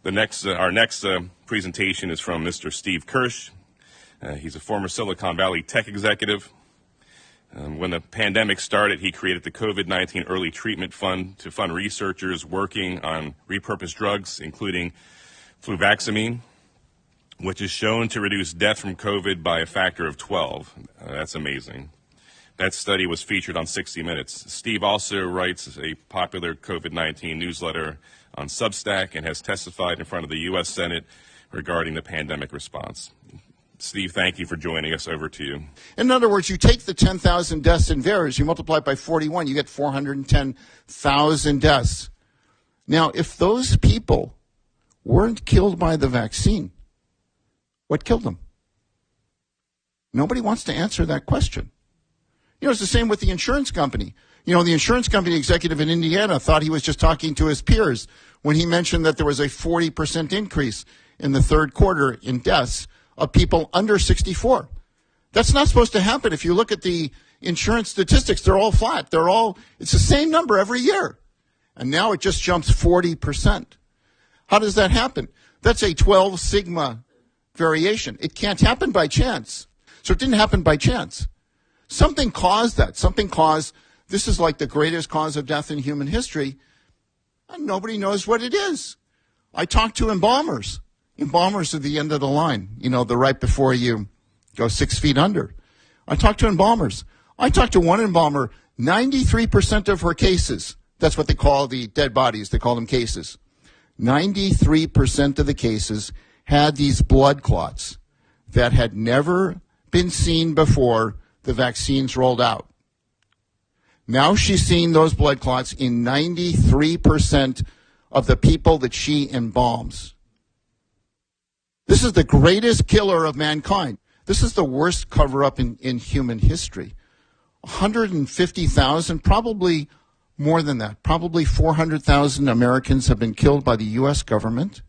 Our next presentation is from Mr. Steve Kirsch. He's a former Silicon Valley tech executive. When the pandemic started, he created the COVID-19 Early Treatment Fund to fund researchers working on repurposed drugs, including fluvaxamine, which is shown to reduce death from COVID by a factor of 12. That's amazing. That study was featured on 60 Minutes. Steve also writes a popular COVID-19 newsletter on Substack and has testified in front of the U.S. Senate regarding the pandemic response. Steve, thank you for joining us. Over to you. In other words, you take the 10,000 deaths in VAERS, you multiply it by 41, you get 410,000 deaths. Now, if those people weren't killed by the vaccine, what killed them? Nobody wants to answer that question. You know, it's the same with the insurance company. You know, the insurance company executive in Indiana thought he was just talking to his peers when he mentioned that there was a 40% increase in the third quarter in deaths of people under 64. That's not supposed to happen. If you look at the insurance statistics, they're all flat. It's the same number every year. And now it just jumps 40%. How does that happen? That's a 12 sigma variation. It can't happen by chance. So it didn't happen by chance. Something caused that. This is like the greatest cause of death in human history, and nobody knows what it is. I talked to embalmers. Embalmers are the end of the line, you know, the right before you go 6 feet under. I talked to embalmers. I talked to one embalmer, 93% of her cases, that's what they call the dead bodies, they call them cases. 93% of the cases had these blood clots that had never been seen before the vaccines rolled out. Now she's seeing those blood clots in 93% of the people that she embalms. This is the greatest killer of mankind. This is the worst cover-up in human history. 150,000, probably more than that, probably 400,000 Americans have been killed by the U.S. government.